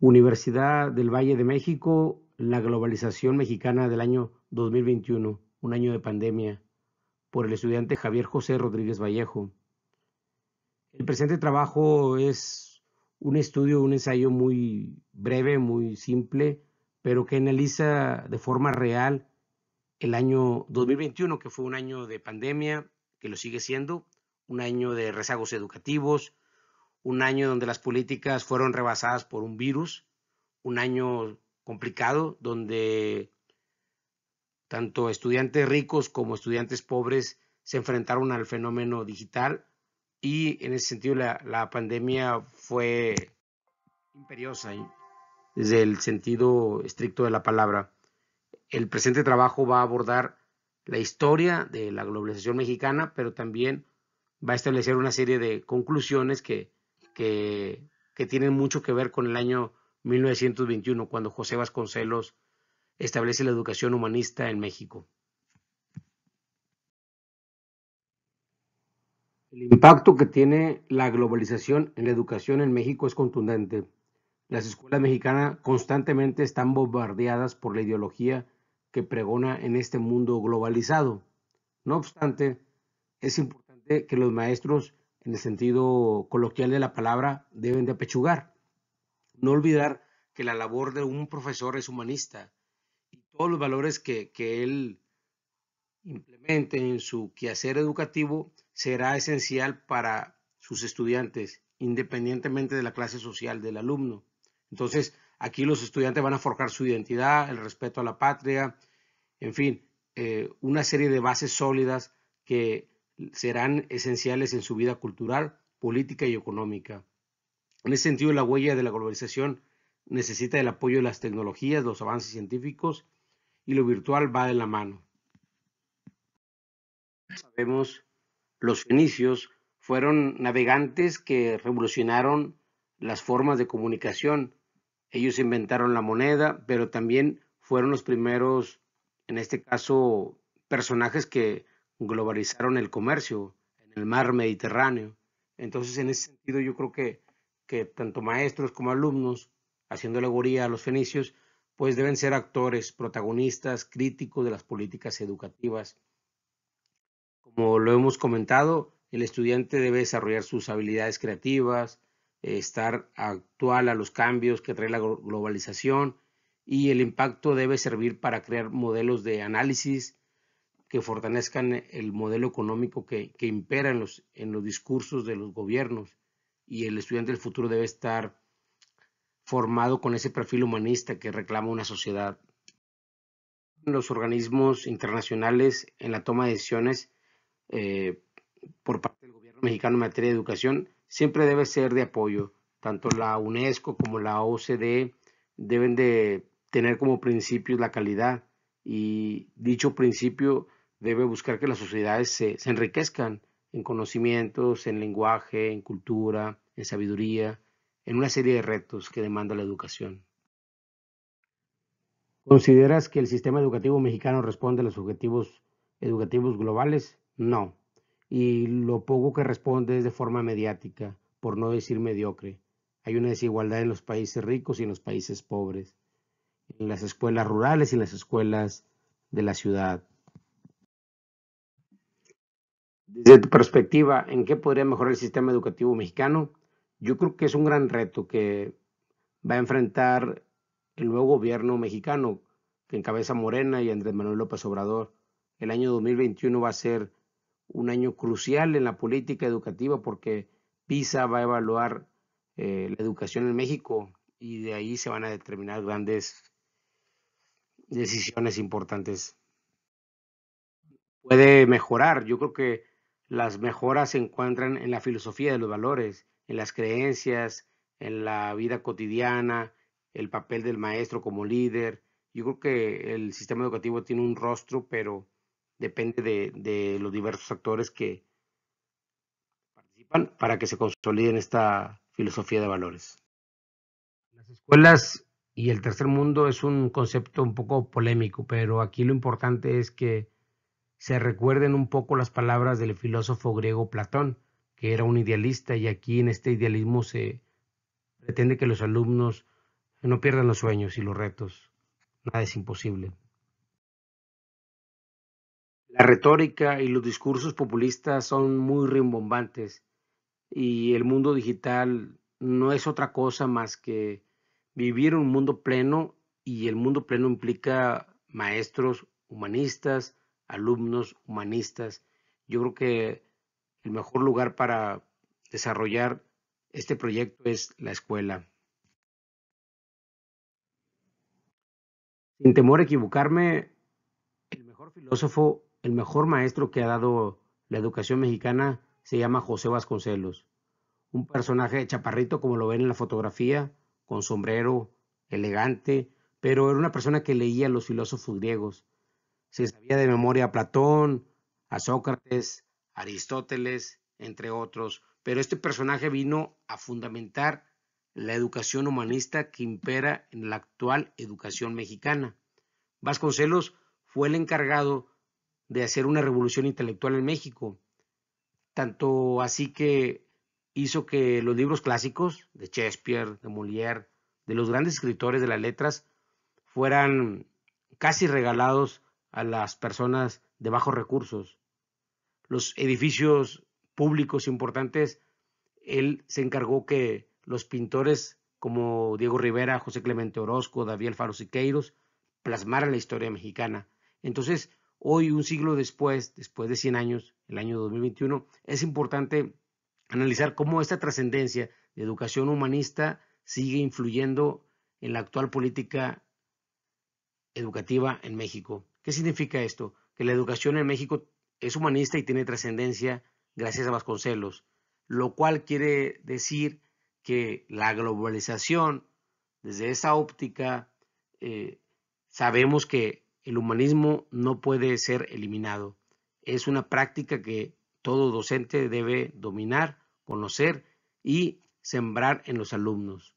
Universidad del Valle de México, la globalización mexicana del año 2021, un año de pandemia, por el estudiante Javier José Rodríguez Vallejo. El presente trabajo es un estudio, un ensayo muy breve, muy simple, pero que analiza de forma real el año 2021, que fue un año de pandemia, que lo sigue siendo, un año de rezagos educativos, un año donde las políticas fueron rebasadas por un virus, un año complicado donde tanto estudiantes ricos como estudiantes pobres se enfrentaron al fenómeno digital y en ese sentido la pandemia fue imperiosa desde el sentido estricto de la palabra. El presente trabajo va a abordar la historia de la globalización mexicana, pero también va a establecer una serie de conclusiones que tienen mucho que ver con el año 1921, cuando José Vasconcelos establece la educación humanista en México. El impacto que tiene la globalización en la educación en México es contundente. Las escuelas mexicanas constantemente están bombardeadas por la ideología que pregona en este mundo globalizado. No obstante, es importante que los maestros, en el sentido coloquial de la palabra, deben de apechugar. No olvidar que la labor de un profesor es humanista y todos los valores que él implemente en su quehacer educativo será esencial para sus estudiantes, independientemente de la clase social del alumno. Entonces, aquí los estudiantes van a forjar su identidad, el respeto a la patria, en fin, una serie de bases sólidas que serán esenciales en su vida cultural, política y económica. En ese sentido, la huella de la globalización necesita el apoyo de las tecnologías, los avances científicos y lo virtual va de la mano. Sabemos, los fenicios fueron navegantes que revolucionaron las formas de comunicación. Ellos inventaron la moneda, pero también fueron los primeros, en este caso, personajes que globalizaron el comercio en el mar Mediterráneo. Entonces, en ese sentido, yo creo que tanto maestros como alumnos, haciendo alegoría a los fenicios, pues deben ser actores, protagonistas, críticos de las políticas educativas. Como lo hemos comentado, el estudiante debe desarrollar sus habilidades creativas, estar actual a los cambios que trae la globalización y el impacto debe servir para crear modelos de análisis que fortalezcan el modelo económico que impera en los discursos de los gobiernos y el estudiante del futuro debe estar formado con ese perfil humanista que reclama una sociedad. Los organismos internacionales en la toma de decisiones eh, por parte del gobierno mexicano en materia de educación siempre debe ser de apoyo. Tanto la UNESCO como la OCDE deben de tener como principios la calidad y dicho principio debe buscar que las sociedades se enriquezcan en conocimientos, en lenguaje, en cultura, en sabiduría, en una serie de retos que demanda la educación. ¿Consideras que el sistema educativo mexicano responde a los objetivos educativos globales? No. Y lo poco que responde es de forma mediática, por no decir mediocre. Hay una desigualdad en los países ricos y en los países pobres, en las escuelas rurales y en las escuelas de la ciudad. Desde tu perspectiva, ¿en qué podría mejorar el sistema educativo mexicano? Yo creo que es un gran reto que va a enfrentar el nuevo gobierno mexicano que encabeza Morena y Andrés Manuel López Obrador. El año 2021 va a ser un año crucial en la política educativa porque PISA va a evaluar la educación en México y de ahí se van a determinar grandes decisiones importantes. Puede mejorar, yo creo que las mejoras se encuentran en la filosofía de los valores, en las creencias, en la vida cotidiana, el papel del maestro como líder. Yo creo que el sistema educativo tiene un rostro, pero depende de los diversos actores que participan para que se consoliden esta filosofía de valores. Las escuelas y el tercer mundo es un concepto un poco polémico, pero aquí lo importante es que se recuerden un poco las palabras del filósofo griego Platón, que era un idealista, y aquí en este idealismo se pretende que los alumnos que no pierdan los sueños y los retos. Nada es imposible. La retórica y los discursos populistas son muy rimbombantes y el mundo digital no es otra cosa más que vivir un mundo pleno, y el mundo pleno implica maestros humanistas, alumnos humanistas. Yo creo que el mejor lugar para desarrollar este proyecto es la escuela. Sin temor a equivocarme, el mejor filósofo, el mejor maestro que ha dado la educación mexicana se llama José Vasconcelos. Un personaje chaparrito, como lo ven en la fotografía, con sombrero, elegante, pero era una persona que leía a los filósofos griegos. Se sabía de memoria a Platón, a Sócrates, a Aristóteles, entre otros. Pero este personaje vino a fundamentar la educación humanista que impera en la actual educación mexicana. Vasconcelos fue el encargado de hacer una revolución intelectual en México, tanto así que hizo que los libros clásicos de Shakespeare, de Molière, de los grandes escritores de las letras, fueran casi regalados a las personas de bajos recursos. Los edificios públicos importantes, él se encargó que los pintores como Diego Rivera, José Clemente Orozco, David Alfaro Siqueiros, plasmaran la historia mexicana. Entonces, hoy, un siglo después de 100 años, el año 2021, es importante analizar cómo esta trascendencia de educación humanista sigue influyendo en la actual política educativa en México. ¿Qué significa esto? Que la educación en México es humanista y tiene trascendencia gracias a Vasconcelos, lo cual quiere decir que la globalización, desde esa óptica, sabemos que el humanismo no puede ser eliminado. Es una práctica que todo docente debe dominar, conocer y sembrar en los alumnos.